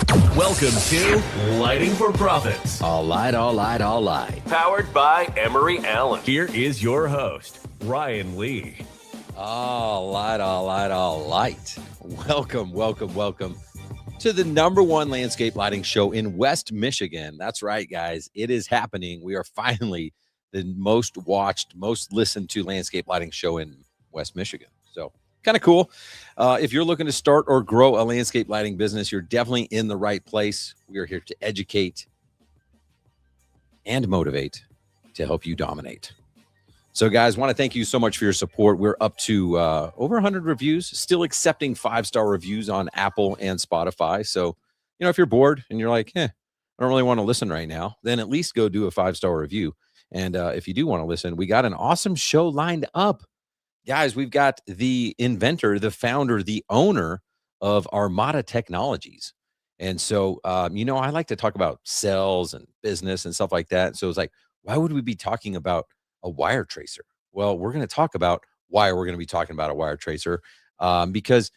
Welcome to Lighting for Profits. All light. Powered by Emery Allen. Here is your host, Ryan Lee. All light. Welcome to the number one landscape lighting show in West Michigan. That's right, guys. It is happening. We are finally the most watched, most listened to landscape lighting show in West Michigan. So kind of cool. If you're looking to start or grow a landscape lighting business, you're definitely in the right place. We are here to educate and motivate to help you dominate. So, guys, want to thank you so much for your support. We're up to over 100 reviews, still accepting 5-star reviews on Apple and Spotify. So, if you're bored and you're like, I don't really want to listen right now, then at least go do a 5-star review. And if you do want to listen, we got an awesome show lined up. Guys, we've got the inventor, the founder, the owner of Armada Technologies. And so, I like to talk about sales and business and stuff like that. So it's like, why would we be talking about a wire tracer? Well, we're going to talk about why we're going to be talking about a wire tracer because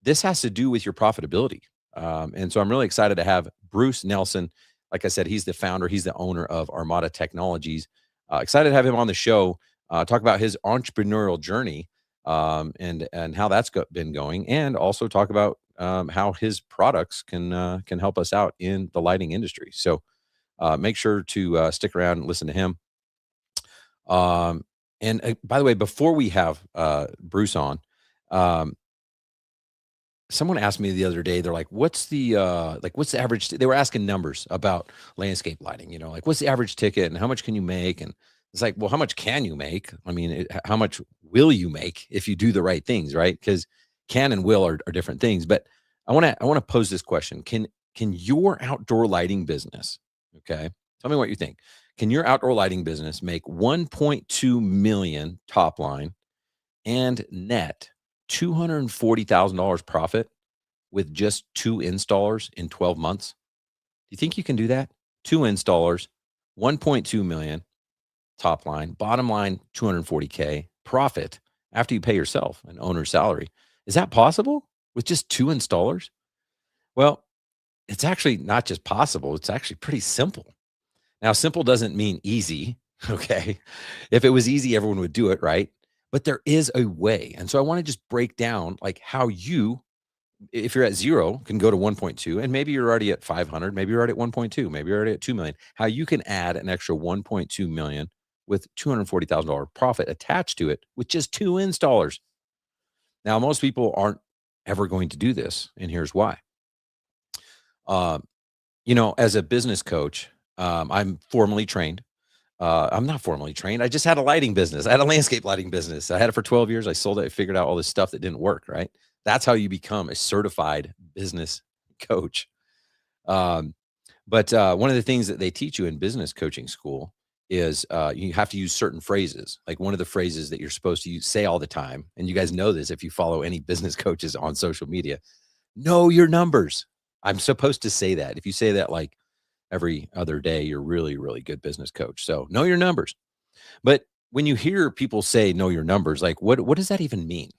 this has to do with your profitability. And so I'm really excited to have Bruce Nelson. Like I said, he's the founder. He's the owner of Armada Technologies. Excited to have him on the show. Talk about his entrepreneurial journey and how that's been going, and also talk about how his products can help us out in the lighting industry. So make sure to stick around and listen to him. And by the way, before we have Bruce on, someone asked me the other day, they're like, what's the average? They were asking numbers about landscape lighting, what's the average ticket and how much can you make? And it's like, well, how much can you make? I mean, how much will you make if you do the right things, right? Because can and will are different things. But I want to pose this question. Can your outdoor lighting business, okay, tell me what you think. Can your outdoor lighting business make 1.2 million top line and net $240,000 profit with just 2 installers in 12 months? Do you think you can do that? 2 installers, 1.2 million top line, bottom line, 240K profit after you pay yourself an owner's salary. Is that possible with just 2 installers? Well, it's actually not just possible. It's actually pretty simple. Now, simple doesn't mean easy. Okay. If it was easy, everyone would do it, right? But there is a way. And so I want to just break down like how you, if you're at 0, can go to 1.2, and maybe you're already at 500, maybe you're already at 1.2, maybe you're already at 2 million, how you can add an extra 1.2 million with $240,000 profit attached to it with just 2 installers. Now, most people aren't ever going to do this, and here's why. As a business coach, I'm formally trained. I'm not formally trained. I just had a lighting business. I had a landscape lighting business. I had it for 12 years. I sold it. I figured out all this stuff that didn't work, right? That's how you become a certified business coach. But one of the things that they teach you in business coaching school is you have to use certain phrases. Like one of the phrases that you're supposed to say all the time, and you guys know this if you follow any business coaches on social media, know your numbers. I'm supposed to say that. If you say that like every other day, you're really, really good business coach. So know your numbers. But when you hear people say know your numbers, like what does that even mean?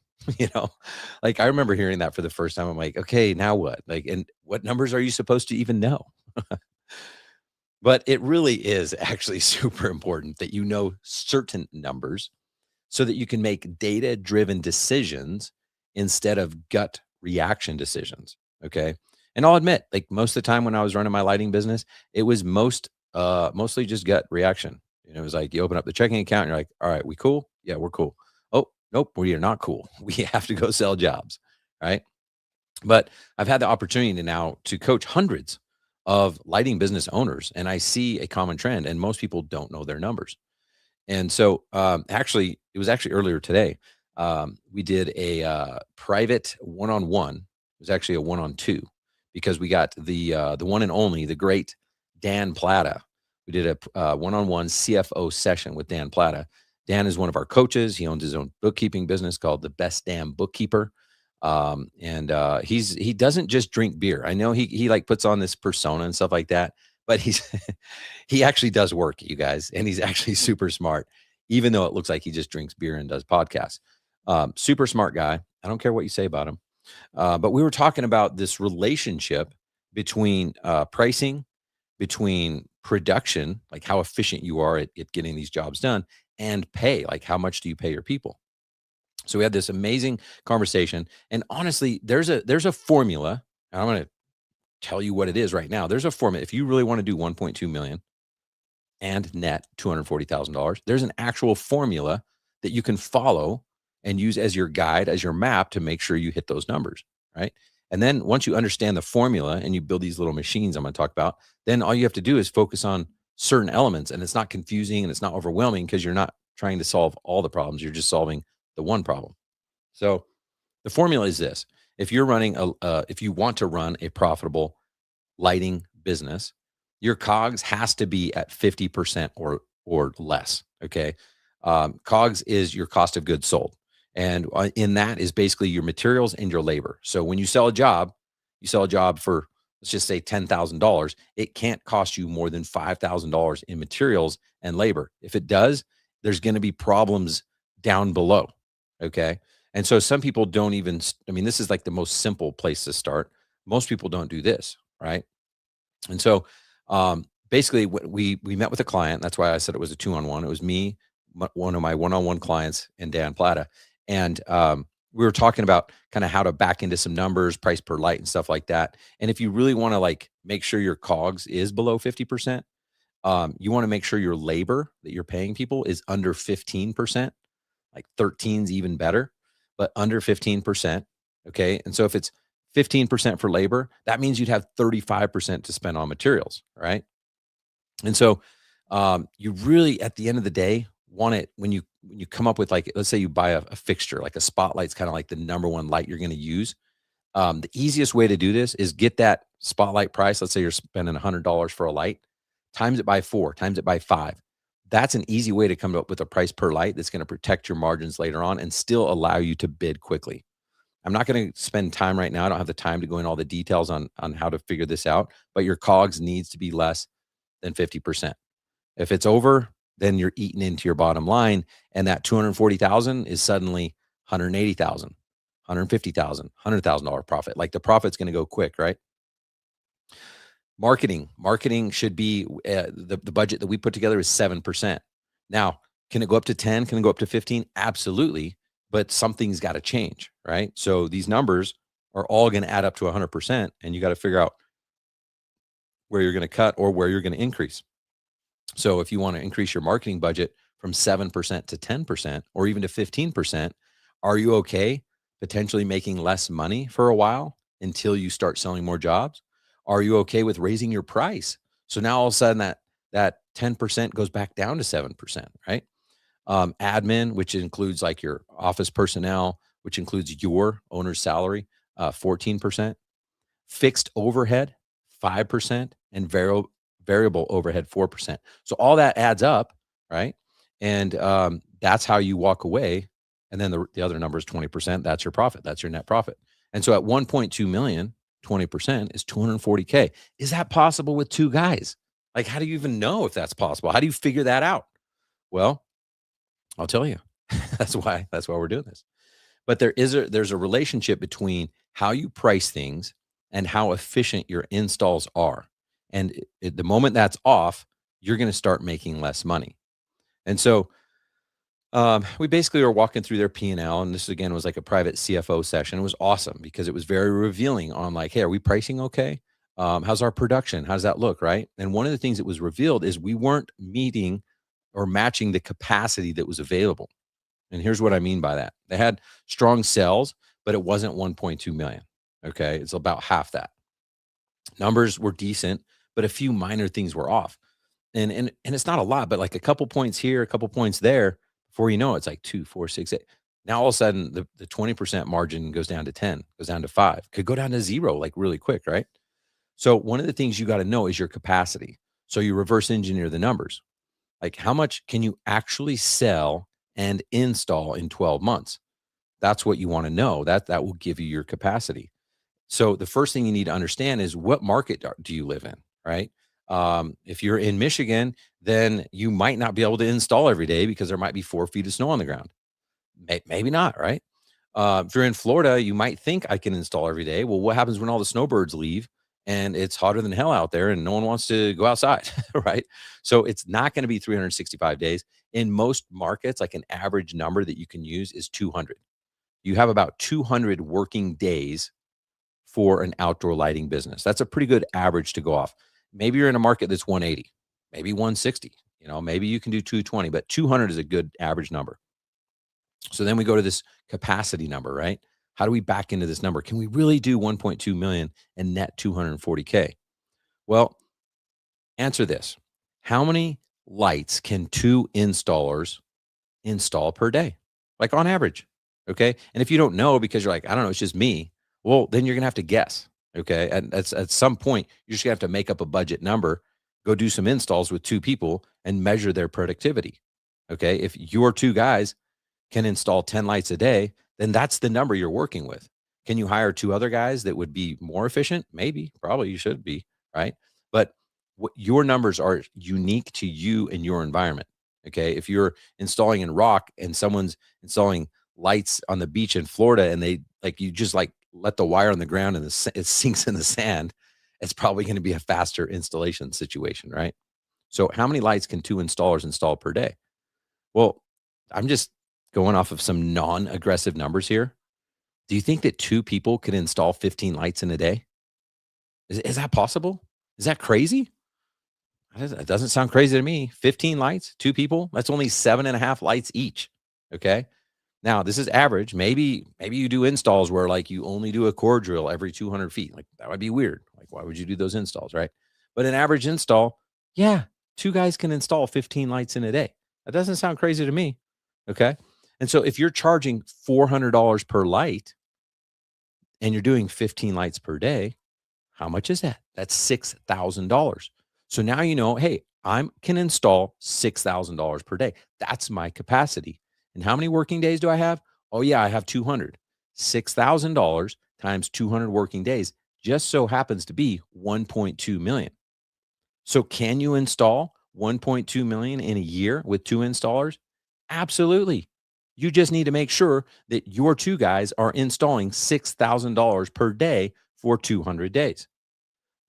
Like I remember hearing that for the first time. I'm like, okay, now what? Like, and what numbers are you supposed to even know? But it really is actually super important that you know certain numbers so that you can make data-driven decisions instead of gut reaction decisions. Okay. And I'll admit, like most of the time when I was running my lighting business, it was mostly just gut reaction. It was like you open up the checking account and you're like, all right, we cool? Yeah, we're cool. Oh, nope, we are not cool. We have to go sell jobs. Right. But I've had the opportunity now to coach hundreds of lighting business owners, and I see a common trend, and most people don't know their numbers. And so it was actually earlier today. We did a private one-on-one. It was actually a one-on-2 because we got the one and only, the great Dan Plata. We did a one-on-one CFO session with Dan Plata. Dan is one of our coaches. He owns his own bookkeeping business called The Best Damn Bookkeeper. He doesn't just drink beer. I know he like puts on this persona and stuff like that, but he actually does work, you guys, and he's actually super smart, even though it looks like he just drinks beer and does podcasts. Super smart guy. I don't care what you say about him. But we were talking about this relationship between pricing, between production, like how efficient you are at getting these jobs done, and pay, like how much do you pay your people. So we had this amazing conversation, and honestly, there's a formula, and I'm going to tell you what it is right now. There's a formula. If you really want to do 1.2 million and net $240,000, there's an actual formula that you can follow and use as your guide, as your map to make sure you hit those numbers, right? And then once you understand the formula and you build these little machines I'm going to talk about, then all you have to do is focus on certain elements, and it's not confusing and it's not overwhelming because you're not trying to solve all the problems. You're just solving the one problem. So the formula is this: if you're running if you want to run a profitable lighting business, your COGS has to be at 50% or less. Okay. COGS is your cost of goods sold. And in that is basically your materials and your labor. So when you sell a job, for, let's just say $10,000. It can't cost you more than $5,000 in materials and labor. If it does, there's going to be problems down below. Okay. And so some people don't even, I mean, this is like the most simple place to start. Most people don't do this, right? And so basically what we met with a client. That's why I said it was a 2-on-1. It was me, one of my one-on-one clients, and Dan Plata. And we were talking about kind of how to back into some numbers, price per light and stuff like that. And if you really want to like make sure your COGS is below 50%, you want to make sure your labor that you're paying people is under 15%, like 13's even better, but under 15%. Okay. And so if it's 15% for labor, that means you'd have 35% to spend on materials, right? And so you really, at the end of the day, want it when you come up with, like, let's say you buy a fixture, like a spotlight's kind of like the number one light you're going to use. The easiest way to do this is get that spotlight price. Let's say you're spending $100 for a light, times it by 4, times it by 5. That's an easy way to come up with a price per light that's going to protect your margins later on and still allow you to bid quickly. I'm not going to spend time right now. I don't have the time to go into all the details on how to figure this out, but your COGS needs to be less than 50%. If it's over, then you're eating into your bottom line, and that 240,000 is suddenly 180,000, 150,000, $100,000 profit. Like the profit's going to go quick, right? Marketing should be the budget that we put together is 7%. Now, can it go up to 10? Can it go up to 15? Absolutely. But something's got to change, right? So these numbers are all going to add up to 100%, and you got to figure out where you're going to cut or where you're going to increase. So if you want to increase your marketing budget from 7% to 10% or even to 15%, are you okay potentially making less money for a while until you start selling more jobs? Are you okay with raising your price? So now all of a sudden that 10% goes back down to 7%, right? Admin, which includes like your office personnel, which includes your owner's salary, 14%, fixed overhead, 5%, and variable overhead, 4%. So all that adds up, right? And that's how you walk away. And then the other number is 20%. That's your profit. That's your net profit. And so at 1.2 million, 20% is 240K. Is that possible with 2 guys? Like, how do you even know if that's possible? How do you figure that out? Well, I'll tell you. That's why we're doing this. But there's a relationship between how you price things and how efficient your installs are. And the moment that's off, you're going to start making less money. And so we basically were walking through their P&L, and this again was like a private CFO session. It was awesome because it was very revealing on like, hey, are we pricing okay? How's our production? How does that look, right? And one of the things that was revealed is we weren't meeting or matching the capacity that was available. And here's what I mean by that. They had strong sales, but it wasn't 1.2 million. Okay. It's about half that. Numbers were decent, but a few minor things were off. And it's not a lot, but like a couple points here, a couple points there, before you know it, it's like 2, 4, 6, 8. Now all of a sudden the 20% margin goes down to 10, goes down to 5, could go down to 0 like really quick, right? So one of the things you got to know is your capacity. So you reverse engineer the numbers. Like how much can you actually sell and install in 12 months? That's what you want to know. That will give you your capacity. So the first thing you need to understand is what market do you live in, right? If you're in Michigan, then you might not be able to install every day because there might be 4 feet of snow on the ground. Maybe not, right? If you're in Florida, you might think I can install every day. Well, what happens when all the snowbirds leave and it's hotter than hell out there and no one wants to go outside, right? So it's not going to be 365 days. In most markets, like an average number that you can use is 200. You have about 200 working days for an outdoor lighting business. That's a pretty good average to go off. Maybe you're in a market that's 180, maybe 160, maybe you can do 220, but 200 is a good average number. So then we go to this capacity number, right? How do we back into this number? Can we really do 1.2 million and net 240K? Well, answer this. How many lights can two installers install per day? Like on average. Okay. And if you don't know because you're like, I don't know, it's just me. Well, then you're going to have to guess. Okay. And at some point, you're just going to have to make up a budget number, go do some installs with two people and measure their productivity. Okay. If your two guys can install 10 lights a day, then that's the number you're working with. Can you hire two other guys that would be more efficient? Maybe, probably you should be, right? But your numbers are unique to you and your environment. Okay. If you're installing in rock and someone's installing lights on the beach in Florida and you just let the wire on the ground and it sinks in the sand, it's probably going to be a faster installation situation, right? So how many lights can two installers install per day? Well, I'm just going off of some non-aggressive numbers here. Do you think that two people could install 15 lights in a day? Is that possible? Is that crazy? It doesn't sound crazy to me. 15 lights, two people, that's only 7.5 lights each. Okay. Now this is average. Maybe you do installs where you only do a core drill every 200 feet. That would be weird. Why would you do those installs? Right. But an average install, yeah, two guys can install 15 lights in a day. That doesn't sound crazy to me. Okay. And so if you're charging $400 per light and you're doing 15 lights per day, how much is that? That's $6,000. So now hey, I can install $6,000 per day. That's my capacity. And how many working days do I have? Oh yeah, I have 200. $6,000 times 200 working days just so happens to be 1.2 million. So can you install 1.2 million in a year with two installers? Absolutely. You just need to make sure that your two guys are installing $6,000 per day for 200 days.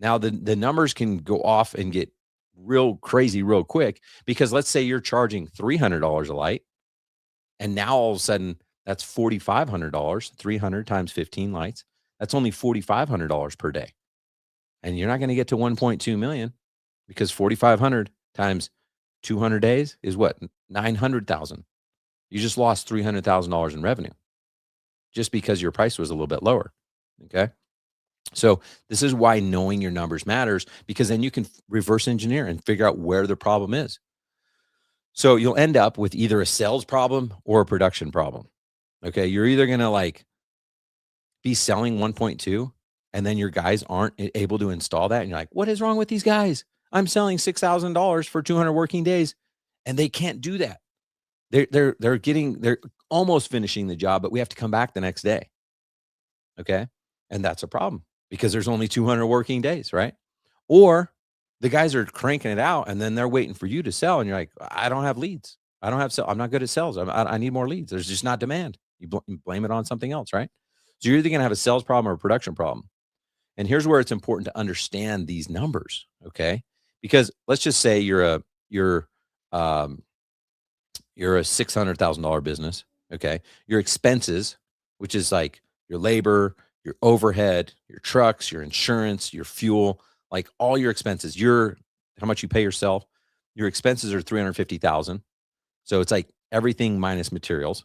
Now, the numbers can go off and get real crazy real quick because let's say you're charging $300 a light, and now all of a sudden that's $4,500, 300 times 15 lights. That's only $4,500 per day. And you're not going to get to 1.2 million because 4,500 times 200 days is what? 900,000. You just lost $300,000 in revenue just because your price was a little bit lower. Okay. So this is why knowing your numbers matters, because then you can reverse engineer and figure out where the problem is. So you'll end up with either a sales problem or a production problem. Okay. You're either going to be selling 1.2 and then your guys aren't able to install that. And you're like, what is wrong with these guys? I'm selling $6,000 for 200 working days and they can't do that. They're almost finishing the job, but we have to come back the next day. Okay. And that's a problem because there's only 200 working days, right? Or the guys are cranking it out and then they're waiting for you to sell. And you're like, I don't have leads. I don't have sell. I'm not good at sales. I need more leads. There's just not demand. You blame it on something else, right? So you're either going to have a sales problem or a production problem. And here's where it's important to understand these numbers. Okay. Because let's just say you're a $600,000 business. Okay. Your expenses, which is your labor, your overhead, your trucks, your insurance, your fuel, all your expenses, how much you pay yourself, your expenses are 350,000. So it's everything minus materials,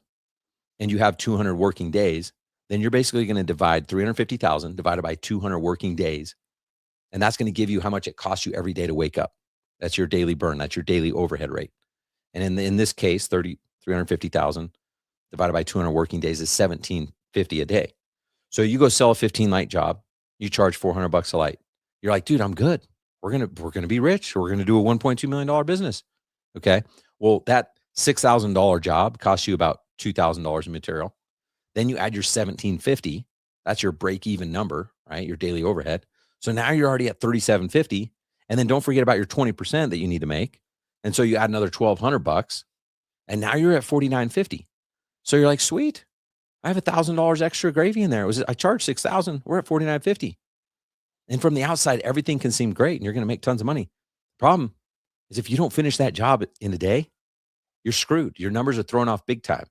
and you have 200 working days, then you're basically going to divide 350,000 divided by 200 working days. And that's going to give you how much it costs you every day to wake up. That's your daily burn. That's your daily overhead rate. And in this case, 350,000 divided by 200 working days is $1,750 a day. So you go sell a 15 light job, you charge $400 a light. You're like, dude, I'm good. We're gonna be rich. We're gonna do a $1.2 million business. Okay. Well, that $6,000 job costs you about $2,000 in material. Then you add your $1,750. That's your break even number, right? Your daily overhead. So now you're already at $3,750. And then don't forget about your 20% that you need to make. And so you add another $1,200, and now you're at $4,950. So you're like, sweet, I have $1,000 extra gravy in there. I charged $6,000. We're at $4,950. And from the outside, everything can seem great and you're going to make tons of money. Problem is if you don't finish that job in a day, you're screwed. Your numbers are thrown off big time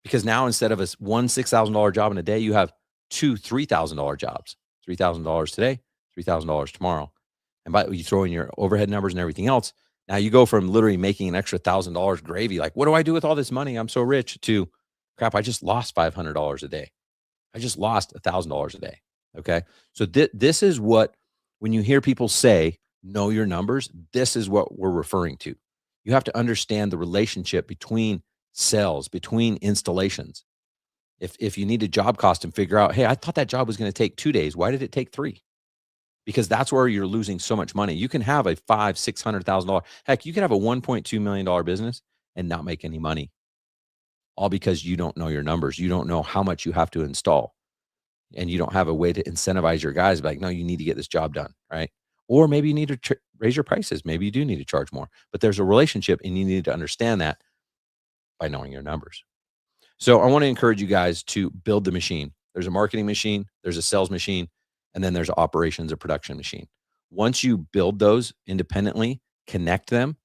because now instead of one $6,000 job in a day, you have two $3,000 jobs, $3,000 today, $3,000 tomorrow. And by you throw in your overhead numbers and everything else, now you go from literally making an extra $1,000 gravy, like, what do I do with all this money? I'm so rich, to crap, I just lost $500 a day. I just lost $1,000 a day. Okay. So this is what, when you hear people say, know your numbers, this is what we're referring to. You have to understand the relationship between sales, between installations. If you need a job cost and figure out, hey, I thought that job was going to take 2 days. Why did it take 3? Because that's where you're losing so much money. You can have a $500,000-$600,000. Heck, you can have a $1.2 million business and not make any money. All because you don't know your numbers. You don't know how much you have to install. And you don't have a way to incentivize your guys. Like, no, you need to get this job done, right? Or maybe you need to raise your prices. Maybe you do need to charge more. But there's a relationship, and you need to understand that by knowing your numbers. So I want to encourage you guys to build the machine. There's a marketing machine, there's a sales machine, and then there's an operations or production machine. Once you build those independently, connect them,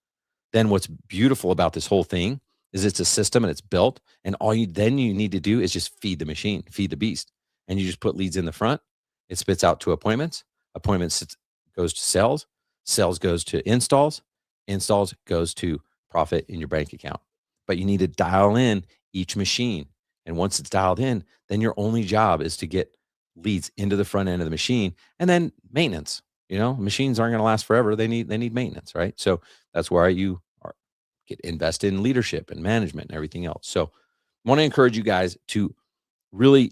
then what's beautiful about this whole thing is it's a system and it's built, and all you need to do is just feed the machine, feed the beast. And you just put leads in the front, it spits out to appointments, goes to sales, sales goes to installs goes to profit in your bank account. But you need to dial in each machine. And once it's dialed in, then your only job is to get leads into the front end of the machine, and then maintenance. Machines aren't going to last forever. They need maintenance, right? So that's why you get invested in leadership and management and everything else. So I want to encourage you guys to really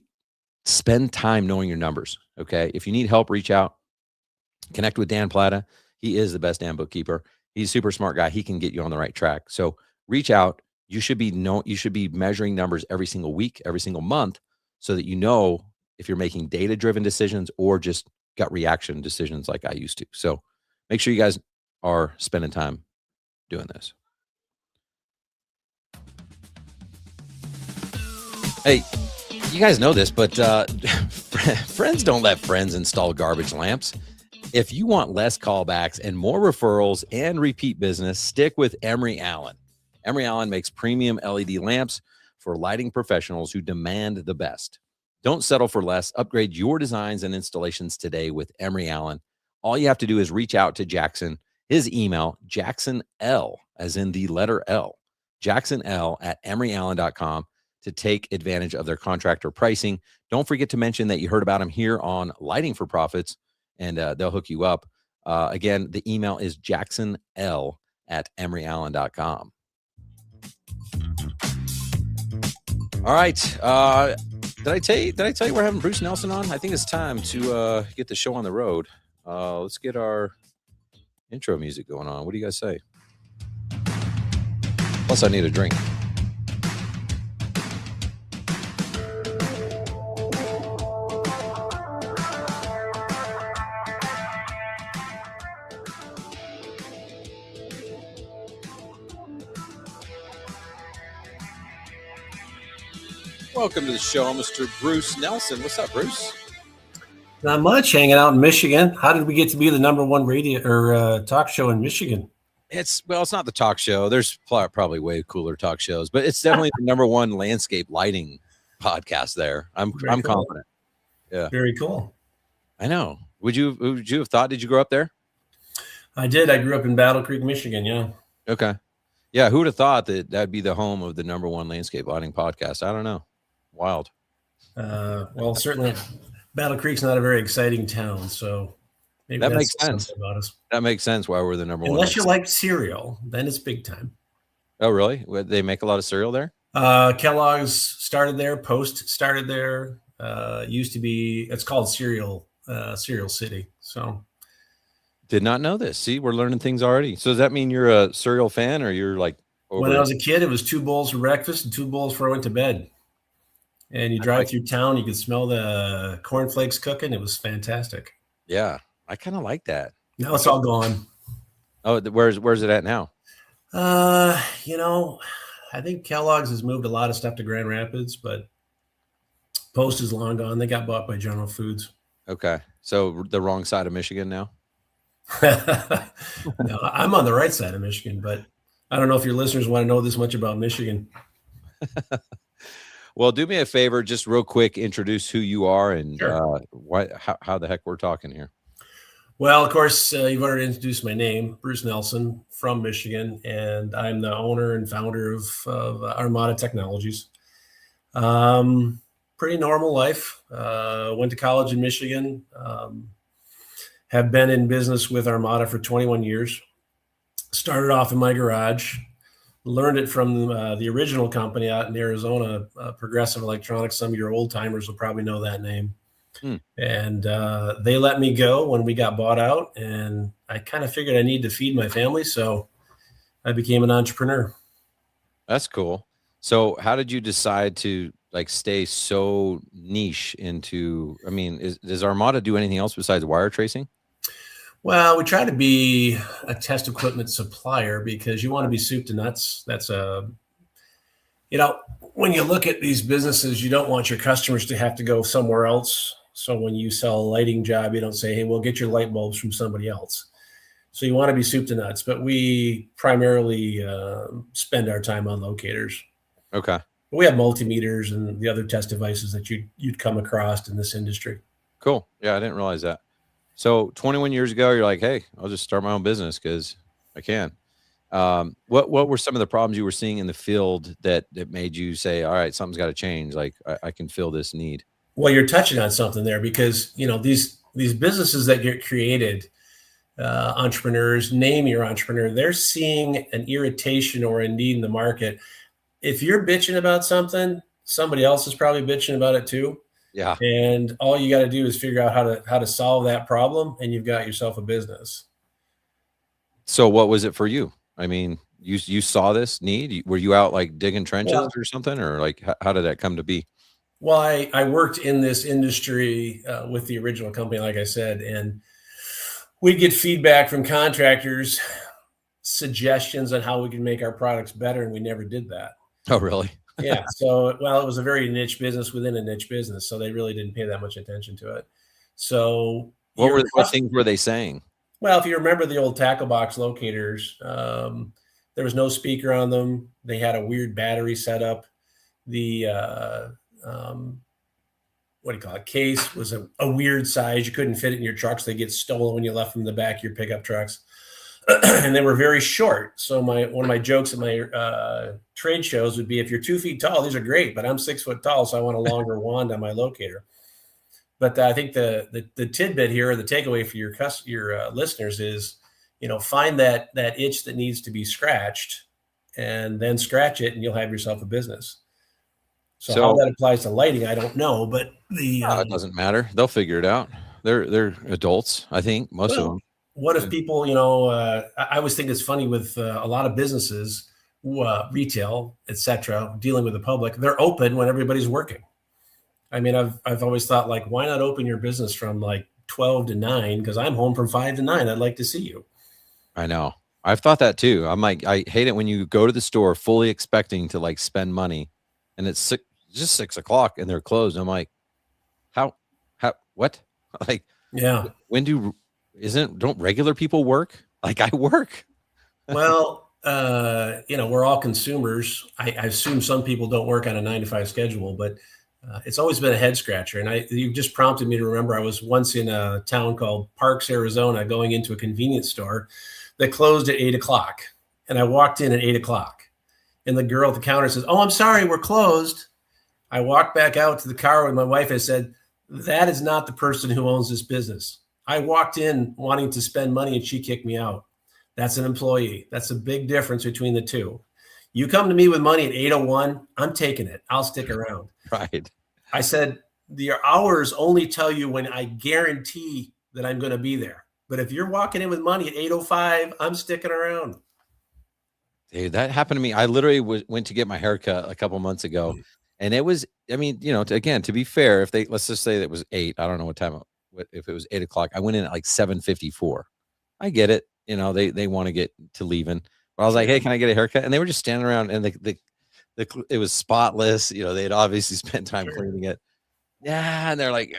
spend time knowing your numbers. Okay. If you need help, reach out, connect with Dan Plata. He is the best damn bookkeeper. He's a super smart guy. He can get you on the right track. So reach out. You should be measuring numbers every single week, every single month, so that you know if you're making data-driven decisions or just gut reaction decisions like I used to. So make sure you guys are spending time doing this. Hey, you guys know this, but friends don't let friends install garbage lamps. If you want less callbacks and more referrals and repeat business, stick with Emery Allen. Emery Allen makes premium LED lamps for lighting professionals who demand the best. Don't settle for less. Upgrade your designs and installations today with Emery Allen. All you have to do is reach out to Jackson. His email, JacksonL, as in the letter L, JacksonL@emeryallen.com, to take advantage of their contractor pricing. Don't forget to mention that you heard about him here on Lighting for Profits, and they'll hook you up. Again, the email is JacksonL@emeryallen.com. All right. Did I tell you we're having Bruce Nelson on? I think it's time to get the show on the road. Let's get our intro music going on. What do you guys say? Plus, I need a drink. Welcome to the show, Mr. Bruce Nelson. What's up, Bruce? Not much. Hanging out in Michigan. How did we get to be the number one radio or talk show in Michigan? It's not the talk show. There's probably way cooler talk shows, but it's definitely the number one landscape lighting podcast there. I'm cool. Confident. Yeah. Very cool. I know. Would you have thought? Did you grow up there? I did. I grew up in Battle Creek, Michigan. Yeah. Okay. Yeah. Who would have thought that'd be the home of the number one landscape lighting podcast? I don't know. Wild. Well, certainly Battle Creek's not a very exciting town, so maybe that makes sense about us. That makes sense why we're the number one. Unless you like cereal, then it's big time. Oh, really? They make a lot of cereal there? Kellogg's started there. Post started there. It's called Cereal City. So did not know this. See, we're learning things already. So does that mean you're a cereal fan, or you're like when I was a kid, it was 2 bowls for breakfast and 2 bowls before I went to bed. And you drive through town, you could smell the cornflakes cooking. It was fantastic. Yeah, I kind of like that. Now it's all gone. Oh, where's it at now? I think Kellogg's has moved a lot of stuff to Grand Rapids, but Post is long gone. They got bought by General Foods. Okay. So the wrong side of Michigan now? No, I'm on the right side of Michigan, but I don't know if your listeners want to know this much about Michigan. Well, do me a favor, just real quick, introduce who you are and Sure. how the heck we're talking here. Well, of course, you've already introduced my name, Bruce Nelson from Michigan, and I'm the owner and founder of Armada Technologies. Pretty normal life. Went to college in Michigan. Have been in business with Armada for 21 years. Started off in my garage. Learned it from the original company out in Arizona, Progressive Electronics. Some of your old timers will probably know that name. And they let me go when we got bought out, and I kind of figured I need to feed my family, so I became an entrepreneur. That's cool. So how did you decide to like stay so niche into, I mean, does Armada do anything else besides wire tracing? Well, we try to be a test equipment supplier because you want to be soup to nuts. That's when you look at these businesses, you don't want your customers to have to go somewhere else. So when you sell a lighting job, you don't say, hey, we'll get your light bulbs from somebody else. So you want to be soup to nuts, but we primarily spend our time on locators. Okay. But we have multimeters and the other test devices that you'd come across in this industry. Cool. Yeah, I didn't realize that. So 21 years ago, you're like, hey, I'll just start my own business because I can. What were some of the problems you were seeing in the field that made you say, all right, something's got to change? Like I can fill this need. Well, you're touching on something there because these businesses that get created, entrepreneurs, name your entrepreneur, they're seeing an irritation or a need in the market. If you're bitching about something, somebody else is probably bitching about it too. Yeah. And all you got to do is figure out how to solve that problem, and you've got yourself a business. So what was it for you? I mean, you saw this need. Were you out like digging trenches or something, or like how did that come to be? Well, I worked in this industry with the original company, like I said, and we'd get feedback from contractors, suggestions on how we can make our products better, and we never did that. Oh, really? Yeah. So, well, it was a very niche business within a niche business, so they really didn't pay that much attention to it. So, what things were they saying? Well, if you remember the old tackle box locators, there was no speaker on them. They had a weird battery setup. The what do you call it? Case was a weird size. You couldn't fit it in your trucks. They get stolen when you left them in the back of your pickup trucks. And they were very short. So one of my jokes at my trade shows would be, if you're 2 feet tall, these are great, but I'm 6 foot tall, so I want a longer wand on my locator. But I think the tidbit here, or the takeaway for your listeners is, find that itch that needs to be scratched, and then scratch it, and you'll have yourself a business. So how that applies to lighting, I don't know, but it doesn't matter. They'll figure it out. They're adults, I think, most of them. What if people, I always think it's funny with a lot of businesses, retail, et cetera, dealing with the public, they're open when everybody's working. I mean, I've always thought, like, why not open your business from like 12 to 9? Because I'm home from 5 to 9. I'd like to see you. I know. I've thought that too. I'm like, I hate it when you go to the store fully expecting to like spend money, and it's just 6 o'clock and they're closed. I'm like, how, what? Like, yeah. When don't regular people work? Like, I work. Well, we're all consumers. I assume some people don't work on a 9 to 5 schedule, but it's always been a head scratcher. And you just prompted me to remember, I was once in a town called Parks, Arizona, going into a convenience store that closed at 8 o'clock. And I walked in at 8 o'clock, and the girl at the counter says, "Oh, I'm sorry, we're closed." I walked back out to the car with my wife. I said, "That is not the person who owns this business. I walked in wanting to spend money, and she kicked me out. That's an employee. That's a big difference between the two. You come to me with money at 8:01, I'm taking it. I'll stick around." Right. I said, the hours only tell you when I guarantee that I'm going to be there. But if you're walking in with money at 8:05, I'm sticking around. Dude, that happened to me. I literally went to get my haircut a couple months ago, and it was, I mean, again, to be fair, let's just say that it was 8, I don't know what time, if it was 8 o'clock, I went in at like 7:54. I get it. They want to get to leaving, but I was like, "Hey, can I get a haircut?" And they were just standing around, and it was spotless. They had obviously spent time cleaning it. Yeah, and they're like,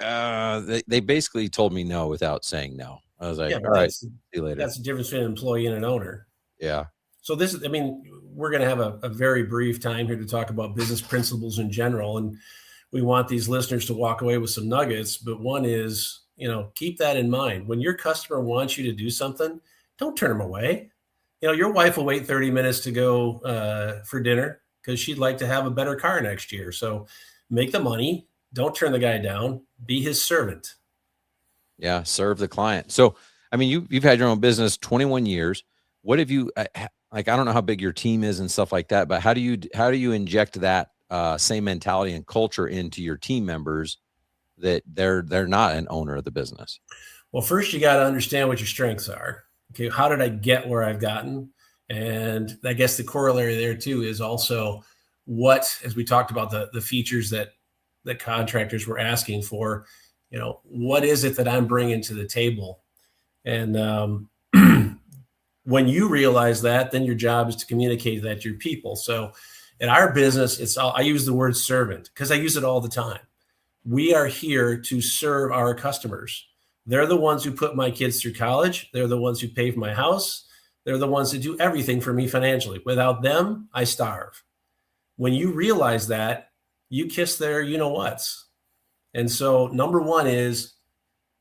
they basically told me no without saying no. I was like, Yeah, all but right, see you later. that's the difference between an employee and an owner. Yeah. So this is, I mean, we're going to have a very brief time here to talk about business principles in general, and we want these listeners to walk away with some nuggets. But one is, keep that in mind. When your customer wants you to do something, don't turn them away. Your wife will wait 30 minutes to go for dinner because she'd like to have a better car next year. So make the money. Don't turn the guy down. Be his servant. Yeah, serve the client. So, I mean, you've had your own business 21 years. What have you like? I don't know how big your team is and stuff like that, but how do you inject that same mentality and culture into your team members that they're not an owner of the business? Well, first you got to understand what your strengths are. Okay, how did I get where I've gotten? And I guess the corollary there too is also what, as we talked about the features that contractors were asking for, what is it that I'm bringing to the table? And when you realize that, then your job is to communicate that to your people. So in our business, I use the word servant because I use it all the time. We are here to serve our customers. They're the ones who put my kids through college. They're the ones who pay for my house. They're the ones that do everything for me financially. Without them, I starve. When you realize that, you kiss their you-know-whats. And so number one is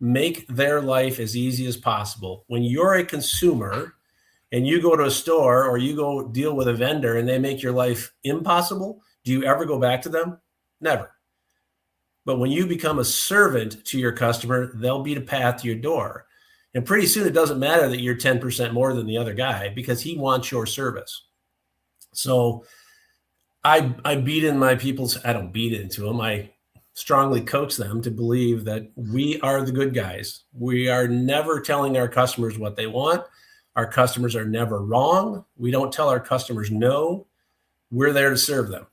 make their life as easy as possible. When you're a consumer and you go to a store or you go deal with a vendor and they make your life impossible, do you ever go back to them? Never. But when you become a servant to your customer, they'll beat a path to your door. And pretty soon it doesn't matter that you're 10% more than the other guy because he wants your service. So I beat in my people's, I don't beat it into them. I strongly coach them to believe that we are the good guys. We are never telling our customers what they want. Our customers are never wrong. We don't tell our customers no. We're there to serve them.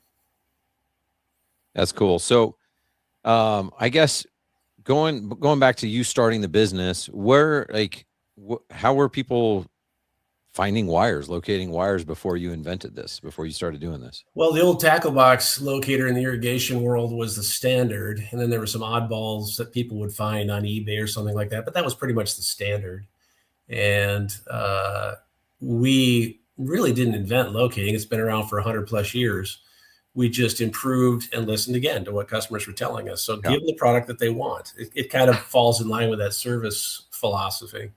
That's cool. So, I guess going back to you starting the business, how were people finding wires, locating wires before you invented this, before you started doing this? Well, the old tackle box locator in the irrigation world was the standard. And then there were some oddballs that people would find on eBay or something like that. But that was pretty much the standard. And we really didn't invent locating. It's been around for 100 plus years. We just improved and listened again to what customers were telling us. So give them the product that they want. It kind of falls in line with that service philosophy.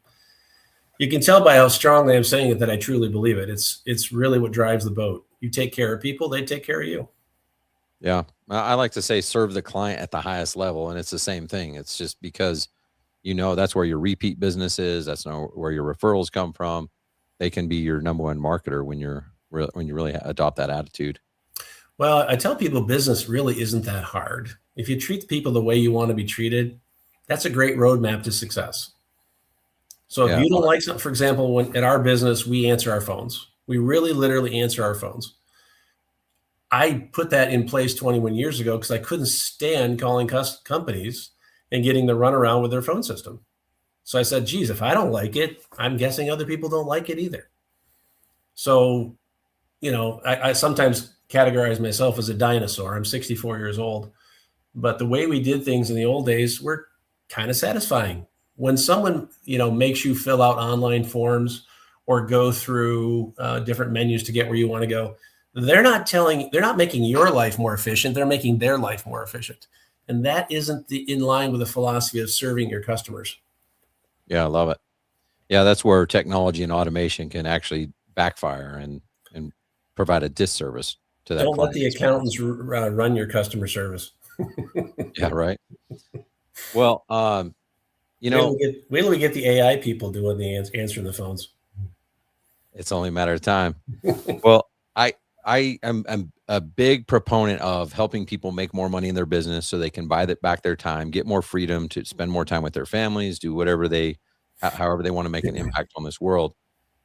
You can tell by how strongly I'm saying it that I truly believe it. It's really what drives the boat. You take care of people, they take care of you. Yeah. I like to say serve the client at the highest level. And it's the same thing. It's just because, that's where your repeat business is. That's where your referrals come from. They can be your number one marketer when you really adopt that attitude. Well, I tell people business really isn't that hard. If you treat people the way you want to be treated, that's a great roadmap to success. So if you don't like something, for example, when at our business, we answer our phones. We really literally answer our phones. I put that in place 21 years ago because I couldn't stand calling companies and getting the runaround with their phone system. So I said, geez, if I don't like it, I'm guessing other people don't like it either. So, I sometimes categorize myself as a dinosaur. I'm 64 years old. But the way we did things in the old days were kind of satisfying. When someone, makes you fill out online forms or go through different menus to get where you want to go, they're not making your life more efficient. They're making their life more efficient. And that isn't in line with the philosophy of serving your customers. Yeah, I love it. Yeah, that's where technology and automation can actually backfire and provide a disservait to that. Don't let the accountants run your customer service. Yeah, right. Well, wait till we get the AI people doing the answering the phones. It's only a matter of time. Well, I am a big proponent of helping people make more money in their business so they can buy back their time, get more freedom to spend more time with their families, do whatever however they want to make an impact on this world.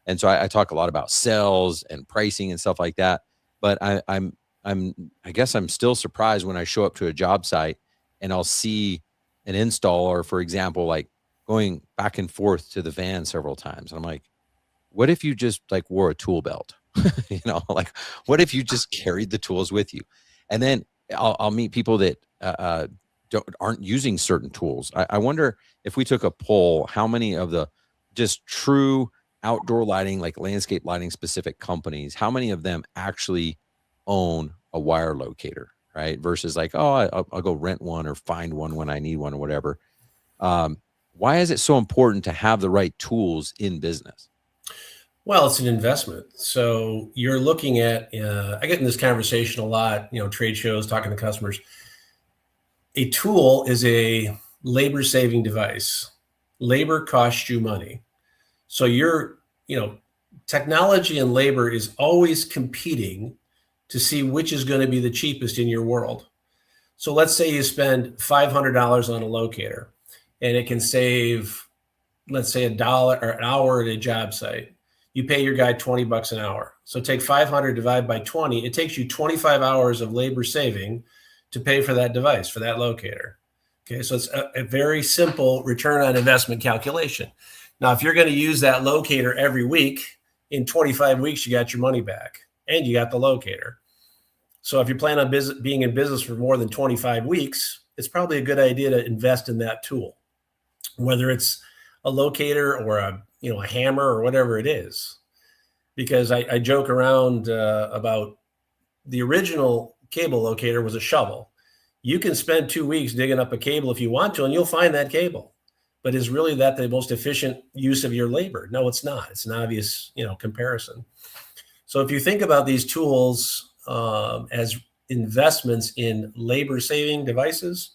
And so I talk a lot about sales and pricing and stuff like that. But I guess I'm still surprised when I show up to a job site and I'll see an installer, for example, like going back and forth to the van several times. And I'm like, what if you just like wore a tool belt? Like what if you just carried the tools with you? And then I'll meet people that aren't using certain tools. I wonder if we took a poll, how many of the just true outdoor lighting, like landscape lighting specific companies, how many of them actually own a wire locator, right? Versus like, oh, I'll go rent one or find one when I need one or whatever. Why is it so important to have the right tools in business? Well, it's an investment. So you're looking at, I get in this conversation a lot, trade shows, talking to customers. A tool is a labor saving device. Labor costs you money. So technology and labor is always competing to see which is going to be the cheapest in your world. So let's say you spend $500 on a locator and it can save, let's say, $1 or an hour at a job site. You pay your guy $20 an hour. So take 500 divided by 20. It takes you 25 hours of labor saving to pay for that device, for that locator. Okay, so it's a very simple return on investment calculation. Now, if you're going to use that locator every week, in 25 weeks, you got your money back and you got the locator. So if you plan on being in business for more than 25 weeks, it's probably a good idea to invest in that tool, whether it's a locator or a hammer or whatever it is. Because I joke around about the original cable locator was a shovel. You can spend 2 weeks digging up a cable if you want to, and you'll find that cable. But is really that the most efficient use of your labor? No, it's not. It's an obvious, comparison. So if you think about these tools as investments in labor-saving devices,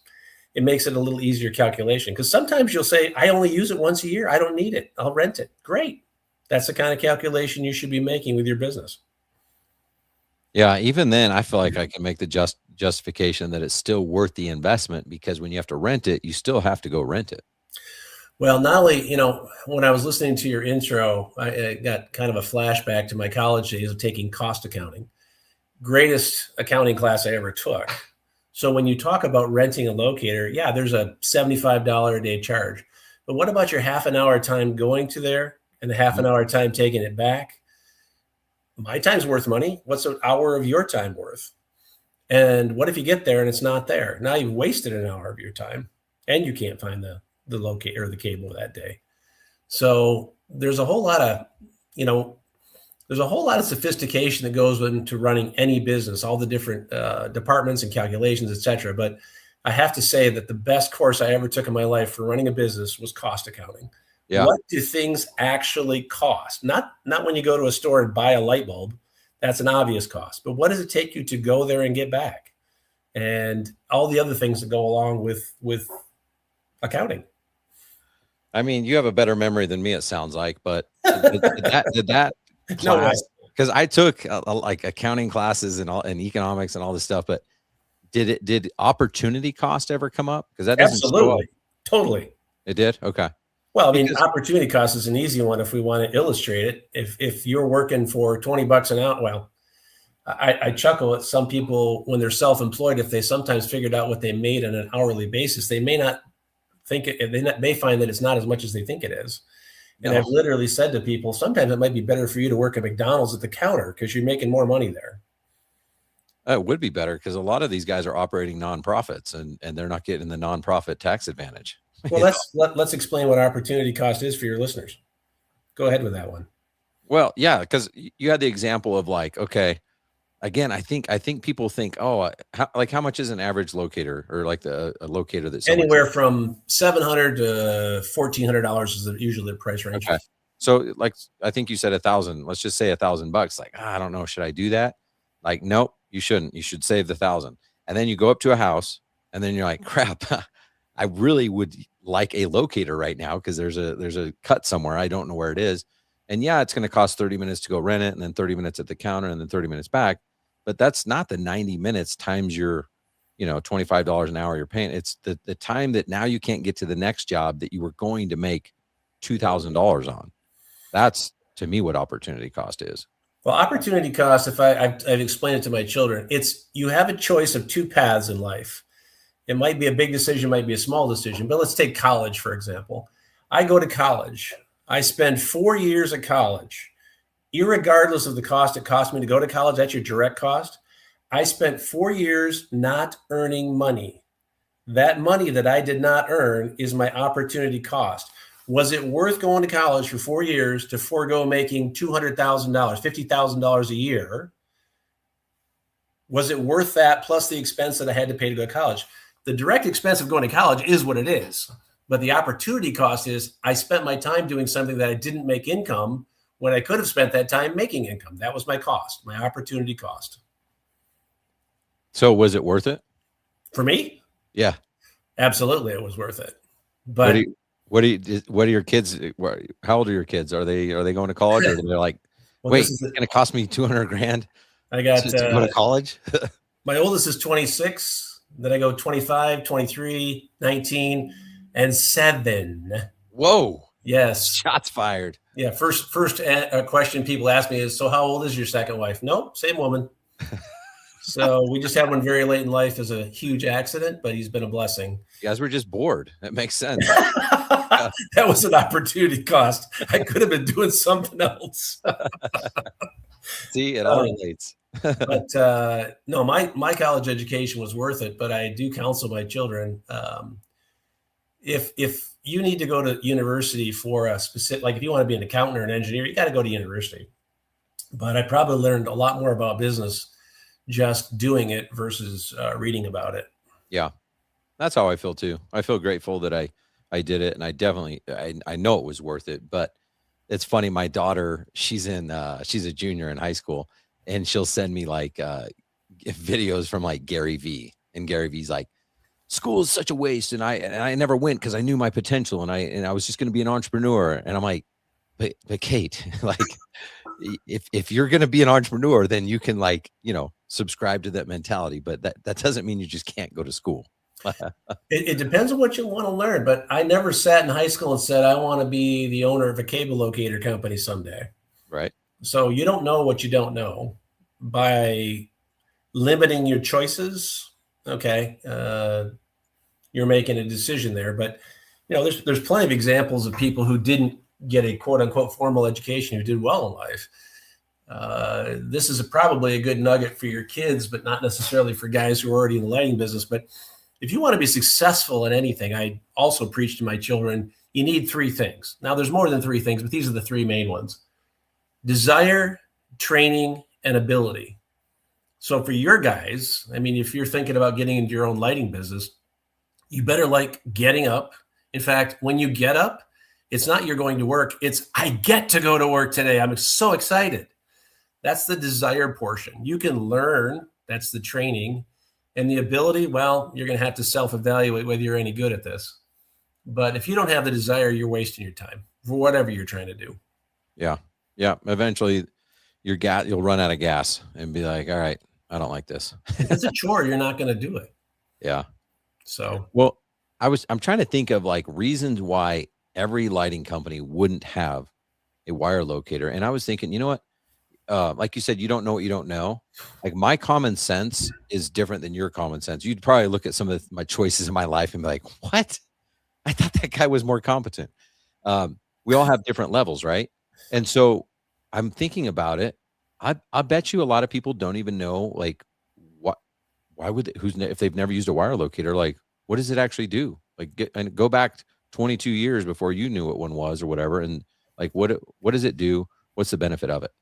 it makes it a little easier calculation. Because sometimes you'll say, I only use it once a year. I don't need it. I'll rent it. Great. That's the kind of calculation you should be making with your business. Yeah, even then, I feel like I can make the justification that it's still worth the investment, because when you have to rent it, you still have to go rent it. Well, not only, when I was listening to your intro, I got kind of a flashback to my college days of taking cost accounting. Greatest accounting class I ever took. So when you talk about renting a locator, yeah, there's a $75 a day charge. But what about your half an hour time going to there and the half an hour time taking it back? My time's worth money. What's an hour of your time worth? And what if you get there and it's not there? Now you've wasted an hour of your time and you can't find the locator or the cable that day. So there's a whole lot of, sophistication that goes into running any business, all the different departments and calculations, et cetera. But I have to say that the best course I ever took in my life for running a business was cost accounting. Yeah. What do things actually cost? Not when you go to a store and buy a light bulb. That's an obvious cost. But what does it take you to go there and get back? And all the other things that go along with accounting. I mean, you have a better memory than me, it sounds like, but did that class, because I took like accounting classes and economics and all this stuff, but did opportunity cost ever come up? Because that doesn't absolutely, totally. It did? Okay. Well, I mean, opportunity cost is an easy one if we want to illustrate it. If you're working for $20 an hour, well, I chuckle at some people when they're self-employed. If they sometimes figured out what they made on an hourly basis, they may not think it. They may find that it's not as much as they think it is. And I've literally said to people, sometimes it might be better for you to work at McDonald's at the counter because you're making more money there. It would be better because a lot of these guys are operating nonprofits and they're not getting the nonprofit tax advantage. Well, let's explain what opportunity cost is for your listeners. Go ahead with that one. Well, yeah, because you had the example of like, okay, again, I think people think, oh, how much is an average locator or like a locator that's anywhere from $700 to $1,400 is usually the price range. Okay. So like, I think you said 1,000. Let's just say $1,000. Like, I don't know, should I do that? Like, nope, you shouldn't. You should save the 1,000. And then you go up to a house, and then you're like, crap, I really would like a locator right now because there's a cut somewhere. I don't know where it is. And yeah, it's going to cost 30 minutes to go rent it, and then 30 minutes at the counter, and then 30 minutes back. But that's not the 90 minutes times your, $25 an hour you're paying. It's the time that now you can't get to the next job that you were going to make $2,000 on. That's, to me, what opportunity cost is. Well, opportunity cost, if I've explained it to my children, it's you have a choice of two paths in life. It might be a big decision, might be a small decision, but let's take college, for example. I go to college. I spend 4 years at college. Irregardless of the cost it cost me to go to college, that's your direct cost. I spent 4 years not earning money. That money that I did not earn is my opportunity cost. Was it worth going to college for 4 years to forego making $200,000, $50,000 a year? Was it worth that plus the expense that I had to pay to go to college? The direct expense of going to college is what it is. But the opportunity cost is I spent my time doing something that I didn't make income when I could have spent that time making income. That was my cost, my opportunity cost. So was it worth it? For me? Yeah. Absolutely, it was worth it. But what are your kids? How old are your kids? Are they going to college, or they're like, well, wait, it's going to cost me $200,000 I got to go to college? My oldest is 26. Then I go 25, 23, 19, and 7. Whoa. Yes. Shots fired. Yeah. First question people ask me is, so how old is your second wife? Nope, same woman. So we just had one very late in life as a huge accident, but he's been a blessing. You guys were just bored. That makes sense. That was an opportunity cost. I could have been doing something else. See, it all relates. But no, my college education was worth it. But I do counsel my children, if you need to go to university for a specific, like if you want to be an accountant or an engineer, you got to go to university. But I probably learned a lot more about business just doing it versus reading about it. Yeah, that's how I feel too. I feel grateful that I did it, and I definitely I know it was worth it. But it's funny, my daughter, she's a junior in high school, and she'll send me like videos from like Gary V, and Gary V's like, school is such a waste, and I never went because I knew my potential, and I was just going to be an entrepreneur. And I'm like, but Kate, like, if you're going to be an entrepreneur, then you can, like, subscribe to that mentality, but that doesn't mean you just can't go to school. It depends on what you want to learn, but I never sat in high school and said, I want to be the owner of a cable locator company someday. Right. So you don't know what you don't know. By limiting your choices, okay, you're making a decision there. But there's plenty of examples of people who didn't get a quote unquote formal education who did well in life. This is probably a good nugget for your kids, but not necessarily for guys who are already in the lighting business. But if you want to be successful in anything, I also preach to my children, you need 3 things. Now, there's more than 3 things, but these are the 3 main ones: desire, training, and ability. So for your guys, I mean, if you're thinking about getting into your own lighting business, you better like getting up. In fact, when you get up, it's not you're going to work. It's I get to go to work today. I'm so excited. That's the desire portion. You can learn. That's the training. And the ability, well, you're going to have to self-evaluate whether you're any good at this. But if you don't have the desire, you're wasting your time for whatever you're trying to do. Yeah. Yeah. Eventually you'll run out of gas and be like, all right, I don't like this. If it's a chore, you're not going to do it. Yeah. So, well, I'm trying to think of like reasons why every lighting company wouldn't have a wire locator. And I was thinking, you know what? Like you said, you don't know what you don't know. Like my common sense is different than your common sense. You'd probably look at some of my choices in my life and be like, what? I thought that guy was more competent. We all have different levels, right? And so I'm thinking about it. I bet you a lot of people don't even know, like, why would if they've never used a wire locator, like, what does it actually do? Like, go back 22 years before you knew what one was or whatever. And like, what does it do? What's the benefit of it?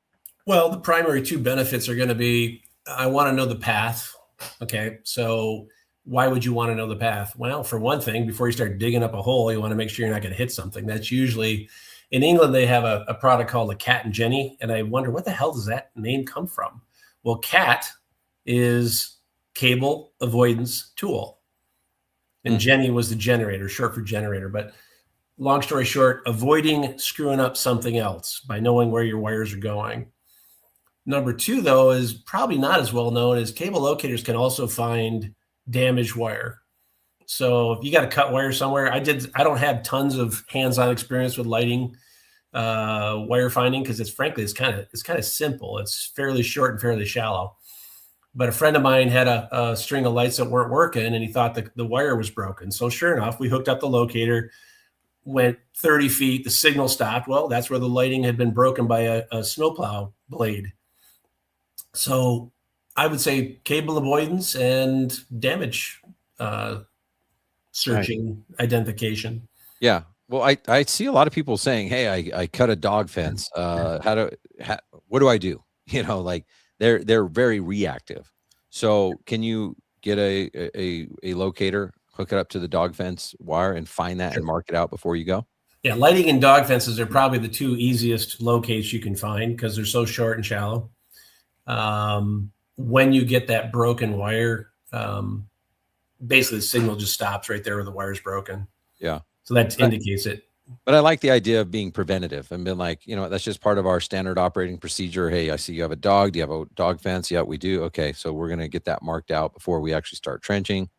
Well, the primary 2 benefits are going to be, I want to know the path. Okay. So why would you want to know the path? Well, for one thing, before you start digging up a hole, you want to make sure you're not going to hit something. That's usually, in England, they have a product called the Cat and Jenny. And I wonder, what the hell does that name come from? Well, Cat is cable avoidance tool. And Jenny was the generator, short for generator. But long story short, avoiding screwing up something else by knowing where your wires are going. Number 2, though, is probably not as well known, as cable locators can also find damaged wire. So if you got to cut wire somewhere, I don't have tons of hands-on experience with lighting wire finding, because it's kind of simple. It's fairly short and fairly shallow. But a friend of mine had a string of lights that weren't working, and he thought the wire was broken. So sure enough, we hooked up the locator, went 30 feet, the signal stopped. Well, that's where the lighting had been broken by a snowplow blade. So I would say cable avoidance and damage searching, identification. Yeah. Well, I see a lot of people saying, "Hey, I cut a dog fence. What do I do?" Like they're very reactive. So can you get a locator, hook it up to the dog fence wire, and find that and mark it out before you go? Yeah, lighting and dog fences are probably the two easiest locates you can find because they're so short and shallow. When you get that broken wire, basically the signal just stops right there where the wire's broken. Yeah. So that indicates it. But I like the idea of being preventative and being like, that's just part of our standard operating procedure. Hey, I see you have a dog. Do you have a dog fence? Yeah, we do. Okay. So we're going to get that marked out before we actually start trenching.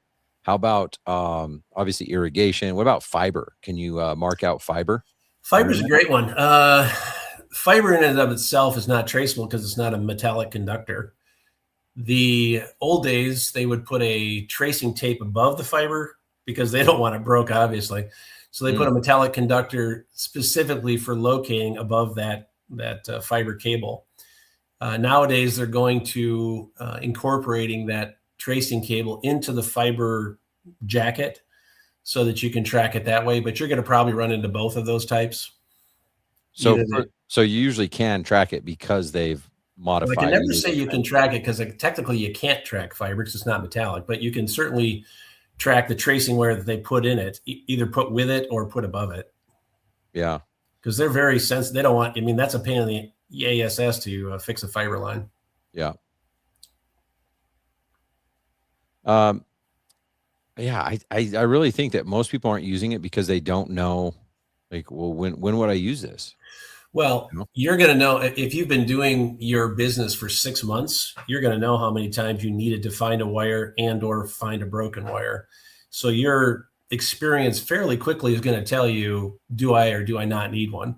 How about, obviously irrigation? What about fiber? Can you mark out fiber? Fiber's a great one. Fiber in and of itself is not traceable because it's not a metallic conductor. The old days, they would put a tracing tape above the fiber because they don't want it broke, obviously. So they put a metallic conductor specifically for locating above that fiber cable. Nowadays, they're going to incorporating that tracing cable into the fiber jacket so that you can track it that way. But you're going to probably run into both of those types. So you usually can track it because they've modified. Well, I can never say you can track it because technically you can't track fiber because it's not metallic, but you can certainly track the tracing wire that they put in it, either put with it or put above it. Yeah. Because they're very sensitive. They don't want, that's a pain in the ASS to fix a fiber line. Yeah. Yeah, I really think that most people aren't using it because they don't know, like, well, when would I use this? Well, you're going to know if you've been doing your business for 6 months, you're going to know how many times you needed to find a wire and or find a broken wire. So your experience fairly quickly is going to tell you, do I or do I not need one?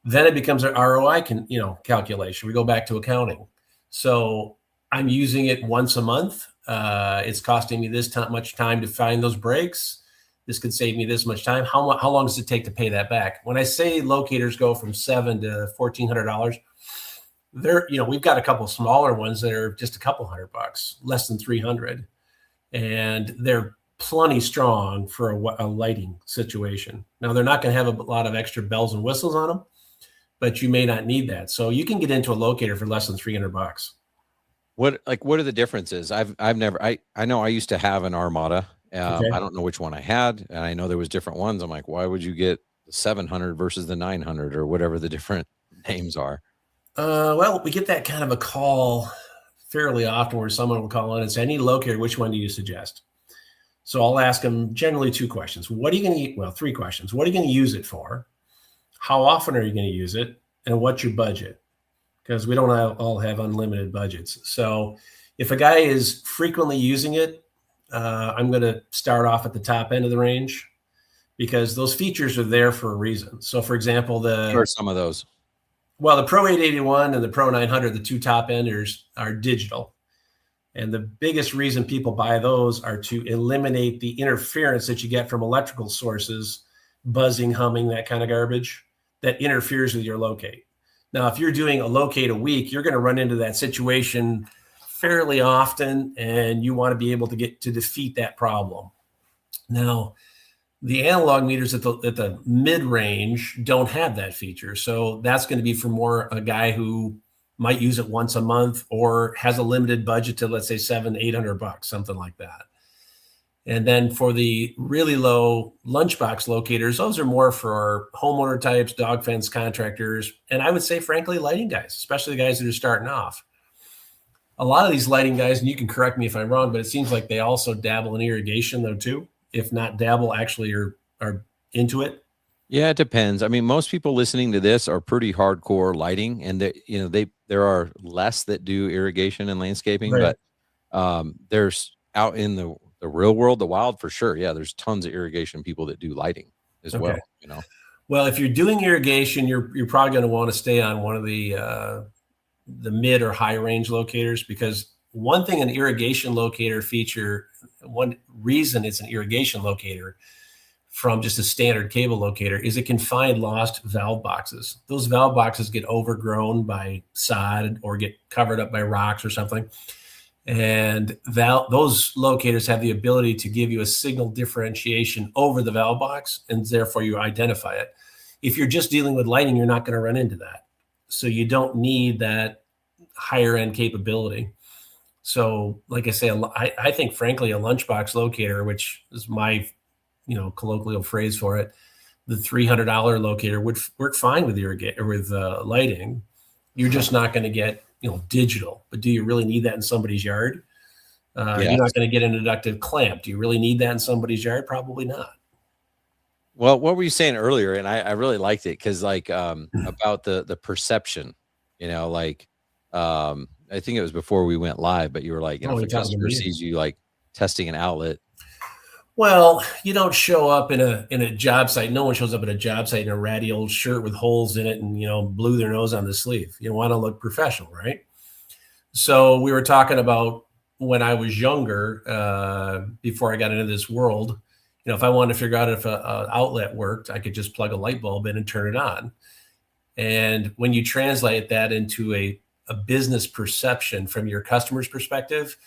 Then it becomes an ROI calculation. We go back to accounting. So I'm using it once a month. It's costing me this much time to find those breaks. This could save me this much time. How long does it take to pay that back? When I say locators go from $700 to $1,400, we've got a couple smaller ones that are just a couple $100, less than $300, and they're plenty strong for a lighting situation. Now they're not going to have a lot of extra bells and whistles on them, but you may not need that. So you can get into a locator for less than $300. What are the differences? I've never, I know I used to have an Armada. Okay. I don't know which one I had, and I know there was different ones. I'm like, why would you get the 700 versus the 900 or whatever the different names are? Well, we get that kind of a call fairly often where someone will call in and say, I need a locator. Which one do you suggest? So I'll ask them generally 2 questions. What are you going to, well, 3 questions. What are you going to use it for? How often are you going to use it? And what's your budget? Because we don't all have unlimited budgets. So if a guy is frequently using it, I'm going to start off at the top end of the range because those features are there for a reason. So, for example, What are some of those? Well, the Pro 881 and the Pro 900, the 2 top enders, are digital. And the biggest reason people buy those are to eliminate the interference that you get from electrical sources, buzzing, humming, that kind of garbage that interferes with your locate. Now, if you're doing a locate a week, you're going to run into that situation fairly often, and you want to be able to get to defeat that problem. Now, the analog meters at the mid-range don't have that feature. So that's going to be for more a guy who might use it once a month or has a limited budget to, let's say, $700-800, something like that. And then for the really low lunchbox locators, those are more for homeowner types, dog fence contractors, and I would say, frankly, lighting guys, especially the guys that are starting off. A lot of these lighting guys, and you can correct me if I'm wrong, but it seems like they also dabble in irrigation though too. If not dabble, actually are into it. Yeah, it depends. I mean, most people listening to this are pretty hardcore lighting, and there are less that do irrigation and landscaping, Right. but there's out in the real world, the wild, for sure. Yeah, there's tons of irrigation people that do lighting as well. Well, if you're doing irrigation, you're probably going to want to stay on one of the mid or high range locators, because one thing an irrigation locator feature, one reason it's an irrigation locator from just a standard cable locator, is it can find lost valve boxes. Those valve boxes get overgrown by sod or get covered up by rocks or something. And those locators have the ability to give you a signal differentiation over the valve box, and therefore you identify it. If you're just dealing with lighting, you're not going to run into that. So you don't need that higher end capability. So like I say, I think frankly, a lunchbox locator, which is my, colloquial phrase for it, the $300 locator would work fine with lighting. You're just not going to get, digital. But do you really need that in somebody's yard? Yes. You're not going to get an inductive clamp. Do you really need that in somebody's yard? Probably not. Well, what were you saying earlier? And I really liked it because about the perception, I think it was before we went live, but you were like, if a customer sees you like testing an outlet. Well, you don't show up in a job site. No one shows up at a job site in a ratty old shirt with holes in it and, blew their nose on the sleeve. You want to look professional, right? So we were talking about when I was younger, before I got into this world, if I wanted to figure out if an outlet worked, I could just plug a light bulb in and turn it on. And when you translate that into a business perception from your customer's perspective,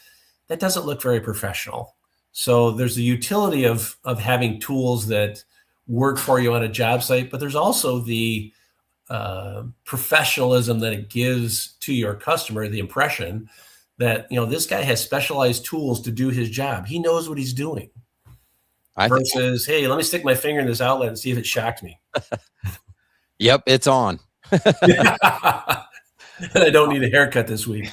that doesn't look very professional. So there's the utility of having tools that work for you on a job site, but there's also the professionalism that it gives to your customer, the impression that, this guy has specialized tools to do his job. He knows what he's doing. Versus, hey, let me stick my finger in this outlet and see if it shocked me. Yep, it's on. And I don't need a haircut this week.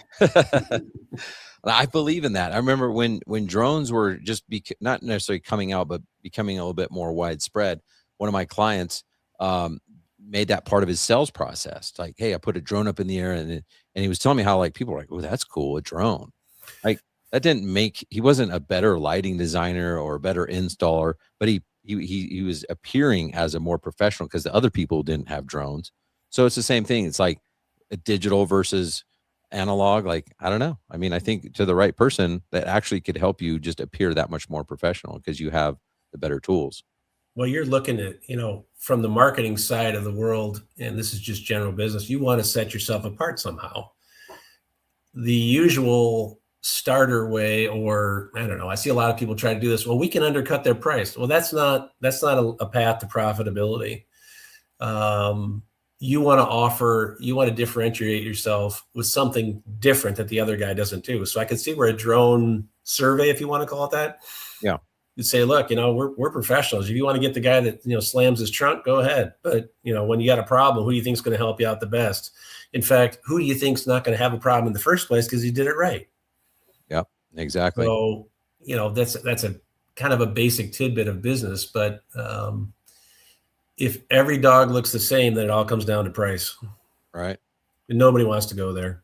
I believe in that. I remember when drones were just not necessarily coming out, but becoming a little bit more widespread. One of my clients made that part of his sales process. Like, hey, I put a drone up in the air, and he was telling me how like people were like, oh, that's cool, a drone. Like that didn't make, he wasn't a better lighting designer or a better installer, but he was appearing as a more professional because the other people didn't have drones. So it's the same thing. It's like a digital versus analog. Like, I don't know. I mean, I think to the right person that actually could help you just appear that much more professional because you have the better tools. Well, you're looking at, from the marketing side of the world, and this is just general business, you want to set yourself apart somehow. The usual starter way, or I don't know, I see a lot of people try to do this. Well, we can undercut their price. Well, that's not a path to profitability. You want to differentiate yourself with something different that the other guy doesn't do. So I can see where a drone survey, if you want to call it that. Yeah. You'd say, look, we're professionals. If you want to get the guy that, slams his trunk, go ahead. But, when you got a problem, who do you think is going to help you out the best? In fact, who do you think is not going to have a problem in the first place because he did it right? Yep, exactly. So, that's a kind of a basic tidbit of business. But if every dog looks the same, then it all comes down to price. Right. And nobody wants to go there.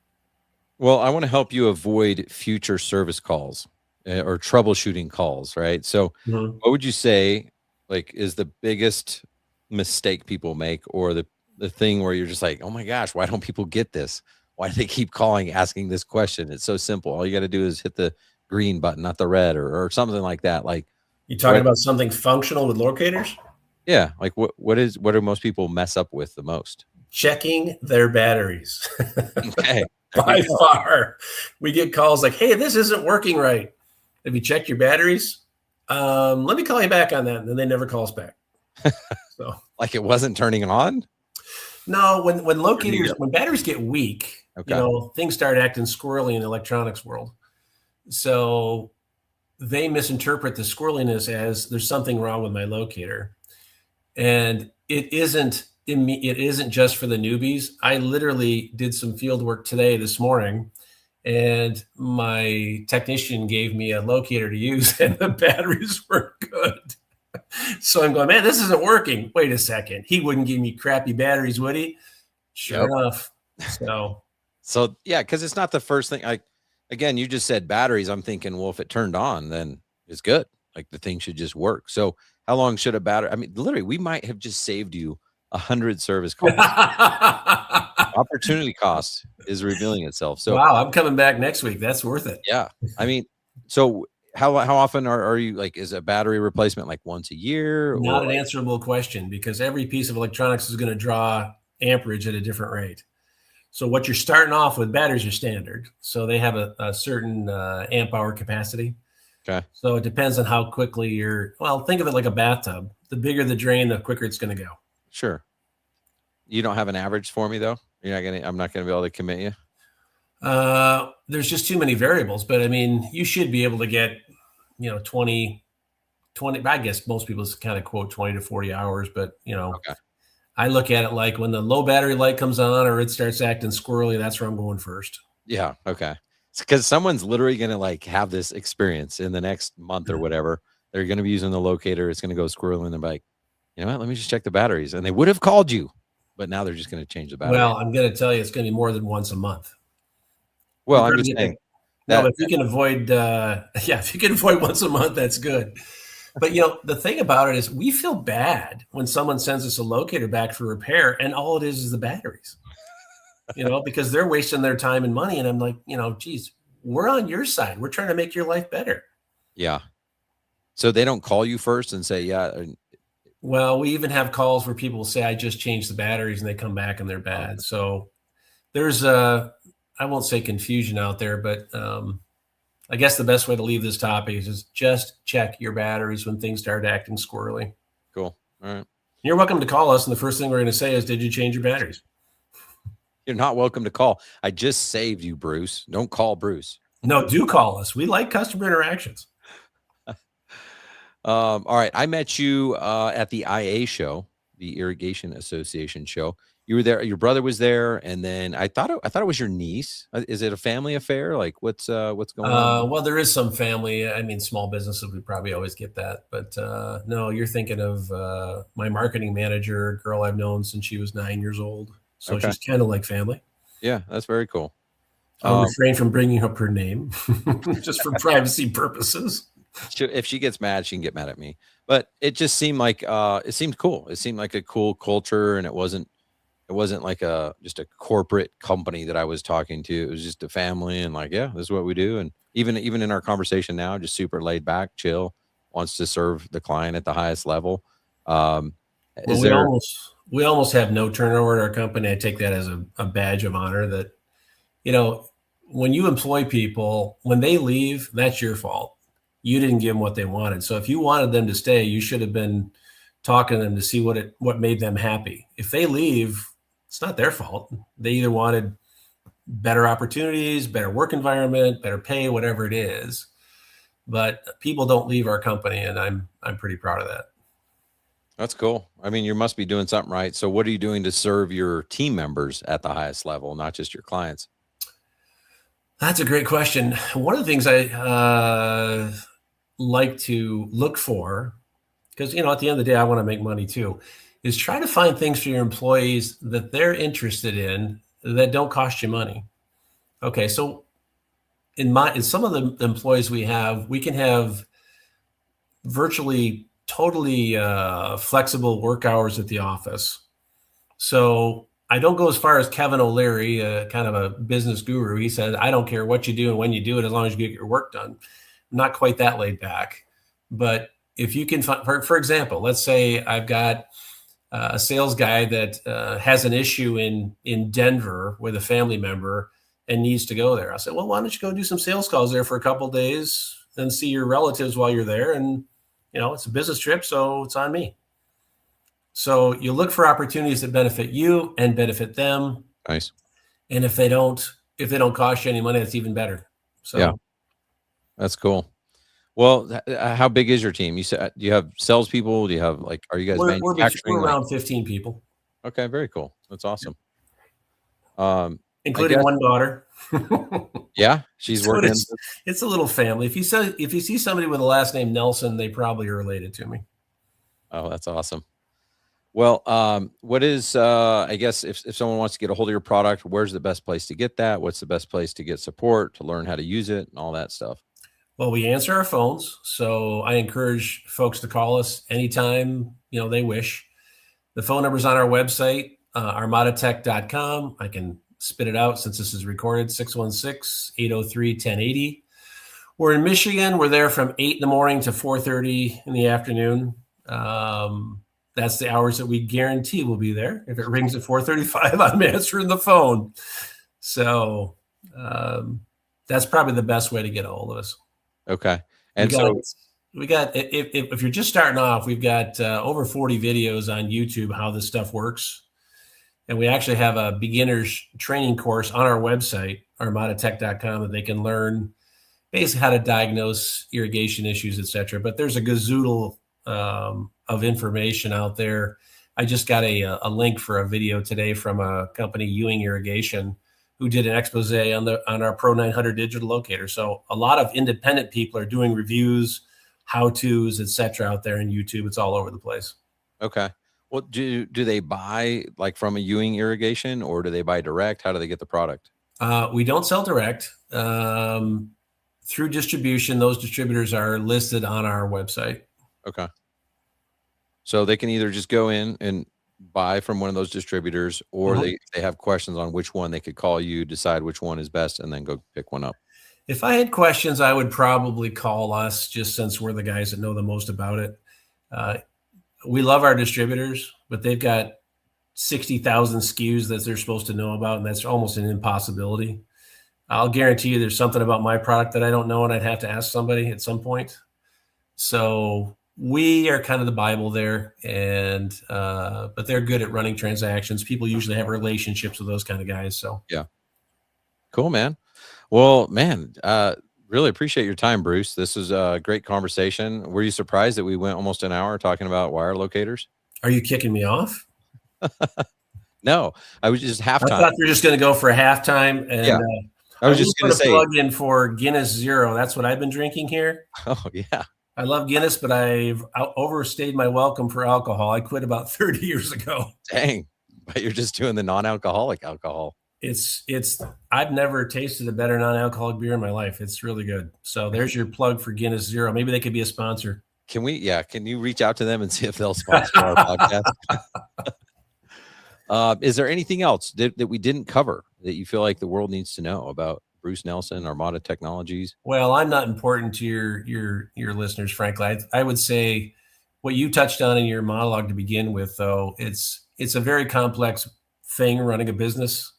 Well, I want to help you avoid future service calls or troubleshooting calls, right? So what would you say, like, is the biggest mistake people make, or the thing where you're just like, oh my gosh, why don't people get this? Why do they keep calling, asking this question? It's so simple. All you got to do is hit the green button, not the red, or something like that. Like, you talking about something functional with locators? Yeah. Like what do most people mess up with the most? Checking their batteries. Okay. By far. We get calls like, hey, this isn't working right. Have you checked your batteries? Let me call you back on that. And then they never call us back. So like it wasn't turning on? No, when batteries get weak, things start acting squirrely in the electronics world. So they misinterpret the squirreliness as there's something wrong with my locator. And it isn't just for the newbies. I literally did some field work this morning, and my technician gave me a locator to use, and the batteries were good. So I'm going, man, this isn't working. Wait a second. He wouldn't give me crappy batteries, would he? Sure enough. So yeah, because it's not the first thing. Again, you just said batteries. I'm thinking, well, if it turned on, then it's good. Like the thing should just work. So how long should a battery? I mean, literally, we might have just saved you 100 service calls. Opportunity cost is revealing itself. So wow, I'm coming back next week. That's worth it. Yeah, I mean, so how often are you, like, is a battery replacement like once a year? Not an answerable question, because every piece of electronics is going to draw amperage at a different rate. So what you're starting off with, batteries are standard. So they have a certain amp hour capacity. Okay. So it depends on how quickly think of it like a bathtub. The bigger the drain, the quicker it's going to go. Sure. You don't have an average for me though? I'm not going to be able to commit you. There's just too many variables, but I mean, you should be able to get, 20, I guess most people kind of quote 20 to 40 hours, but Okay. I look at it like when the low battery light comes on or it starts acting squirrely, that's where I'm going first. Yeah. Okay. Because someone's literally going to like have this experience in the next month or whatever. They're going to be using the locator. It's going to go squirrely and they're like, you know what? Let me just check the batteries. And they would have called you, but now they're just going to change the battery. Well, I'm going to tell you, it's going to be more than once a month. Well, I'm just saying. No, if you can avoid, if you can avoid once a month, that's good. But the thing about it is, we feel bad when someone sends us a locator back for repair, and all it is the batteries. Because they're wasting their time and money, and I'm like, geez, we're on your side. We're trying to make your life better. Yeah. So they don't call you first and say, yeah. Well, we even have calls where people say, I just changed the batteries, and they come back and they're bad. So there's I won't say confusion out there, but I guess the best way to leave this topic is just check your batteries when things start acting squirrely. Cool. All right. You're welcome to call us, and the first thing we're going to say is, did you change your batteries? You're not welcome to call. I just saved you, Bruce. Don't call Bruce. No, do call us. We like customer interactions. All right. I met you at the IA show, the Irrigation Association show. You were there. Your brother was there, and then I thought it was your niece. Is it a family affair? Like what's going on? Well, there is some family. I mean, small businesses, we probably always get that, but no, you're thinking of my marketing manager, a girl I've known since she was 9 years old. So Okay. she's kind of like family. Yeah, that's very cool. I'll refrain from bringing up her name just for privacy purposes. If she gets mad, she can get mad at me. But it just seemed like it seemed cool. It seemed like a cool culture, and it wasn't like just a corporate company that I was talking to. It was just a family, and like, yeah, this is what we do. And even in our conversation now, just super laid back, chill, wants to serve the client at the highest level. We almost have no turnover in our company. I take that as a badge of honor that, when you employ people, when they leave, that's your fault. You didn't give them what they wanted. So if you wanted them to stay, you should have been talking to them to see what made them happy. If they leave, it's not their fault. They either wanted better opportunities, better work environment, better pay, whatever it is. But people don't leave our company, and I'm pretty proud of that. That's cool. I mean, you must be doing something right. So what are you doing to serve your team members at the highest level, not just your clients? That's a great question. One of the things I like to look for, because, at the end of the day, I want to make money too, is try to find things for your employees that they're interested in that don't cost you money. Okay, so in some of the employees we can have virtually totally flexible work hours at the office. So I don't go as far as Kevin O'Leary, kind of a business guru. He said, I don't care what you do and when you do it, as long as you get your work done. I'm not quite that laid back. But if you can find, for example, let's say I've got a sales guy that has an issue in Denver with a family member and needs to go there. I said, well, why don't you go do some sales calls there for a couple of days and see your relatives while you're there? And, it's a business trip, so it's on me. So you look for opportunities that benefit you and benefit them. Nice. And if they don't cost you any money, that's even better. So yeah, that's cool. Well, how big is your team? You said, do you have salespeople? Do you have are you guys manufacturing? We're around 15 people. Okay, very cool. That's awesome. Including one daughter. Yeah, she's working. It's a little family. If you see somebody with a last name Nelson, they probably are related to me. Oh, that's awesome. Well, what is I guess if someone wants to get a hold of your product, where's the best place to get that? What's the best place to get support, to learn how to use it, and all that stuff? Well, we answer our phones, so I encourage folks to call us anytime they wish. The phone number's on our website, armadatech.com. I can spit it out since this is recorded, 616-803-1080. We're in Michigan. We're there from 8 in the morning to 4:30 in the afternoon. The that's the hours that we guarantee will be there. If it rings at 4:35, I'm answering the phone. So that's probably the best way to get a hold of us. Okay. And we got if you're just starting off, we've got over 40 videos on YouTube how this stuff works. And we actually have a beginner's training course on our website, armadatech.com, that they can learn basically how to diagnose irrigation issues, et cetera. But there's a gazoodle of information out there. I just got a link for a video today from a company, Ewing Irrigation, who did an expose on our Pro 900 digital locator. So a lot of independent people are doing reviews, how-tos, et cetera, out there in YouTube. It's all over the place. Okay. Well, do they buy like from a Ewing Irrigation, or do they buy direct? How do they get the product? We don't sell direct. Through distribution, those distributors are listed on our website. Okay. So they can either just go in and buy from one of those distributors, or they have questions on which one, they could call you, decide which one is best, and then go pick one up. If I had questions, I would probably call us, just since we're the guys that know the most about it. We love our distributors, but they've got 60,000 SKUs that they're supposed to know about, and that's almost an impossibility. I'll guarantee you there's something about my product that I don't know, and I'd have to ask somebody at some point. So we are kind of the Bible there, and but they're good at running transactions. People usually have relationships with those kind of guys. So yeah, cool, man. Well, man, really appreciate your time, Bruce. This was a great conversation. Were you surprised that we went almost an hour talking about wire locators? Are you kicking me off? No, I was just halftime. I thought you were just going to go for halftime. And yeah. I was just going to say, plug in for Guinness Zero. That's what I've been drinking here. Oh yeah. I love Guinness, but I've overstayed my welcome for alcohol. I quit about 30 years ago. Dang. But you're just doing the non-alcoholic alcohol. I've never tasted a better non-alcoholic beer in my life. It's really good. So there's your plug for Guinness Zero. Maybe they could be a sponsor. Can you reach out to them and see if they'll sponsor our podcast? Is there anything else that we didn't cover that you feel like the world needs to know about Bruce Nelson, Armada Technologies? Well, I'm not important to your listeners, frankly. I would say what you touched on in your monologue to begin with, though, it's a very complex thing, running a business.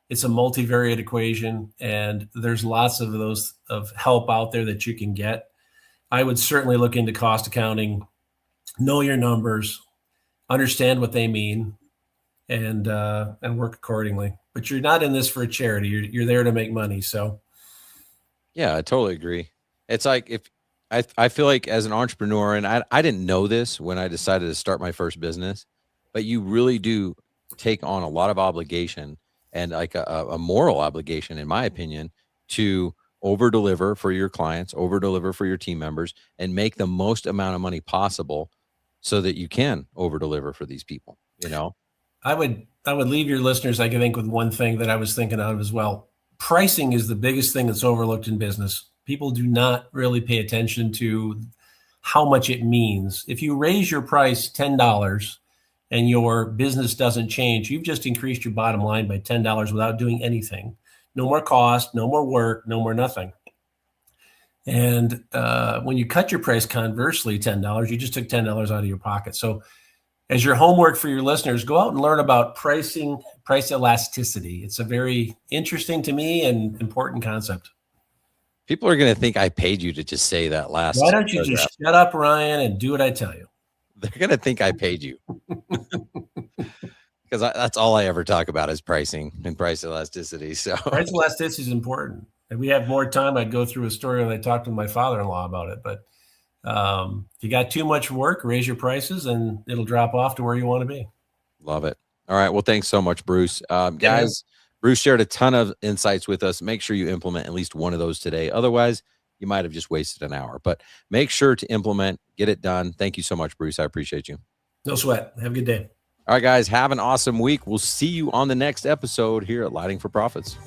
It's a multivariate equation, and there's lots of those of help out there that you can get. I would certainly look into cost accounting, know your numbers, understand what they mean, and work accordingly. But you're not in this for a charity. You're there to make money. So, yeah, I totally agree. It's like if I feel like as an entrepreneur, and I didn't know this when I decided to start my first business, but you really do take on a lot of obligation, and like a moral obligation, in my opinion, to over deliver for your clients, over deliver for your team members, and make the most amount of money possible so that you can over deliver for these people. You know, I would leave your listeners, I think, with one thing that I was thinking of as well. Pricing is the biggest thing that's overlooked in business. People do not really pay attention to how much it means. If you raise your price $10 and your business doesn't change, you've just increased your bottom line by $10 without doing anything. No more cost, no more work, no more nothing. And when you cut your price conversely $10, you just took $10 out of your pocket. So as your homework for your listeners, go out and learn about pricing, price elasticity. It's a very interesting to me and important concept. People are going to think I paid you to just say that last. Why don't you just shut up, Ryan, and do what I tell you? They're going to think I paid you. Because that's all I ever talk about is pricing and price elasticity. So price elasticity is important. If we have more time, I'd go through a story and I talked to my father-in-law about it. But if you got too much work, raise your prices and it'll drop off to where you want to be. Love it. All right. Well, thanks so much, Bruce. Guys, Bruce shared a ton of insights with us. Make sure you implement at least one of those today. Otherwise, you might have just wasted an hour. But make sure to implement, get it done. Thank you so much, Bruce. I appreciate you. No sweat. Have a good day. All right, guys. Have an awesome week. We'll see you on the next episode here at Lighting for Profits.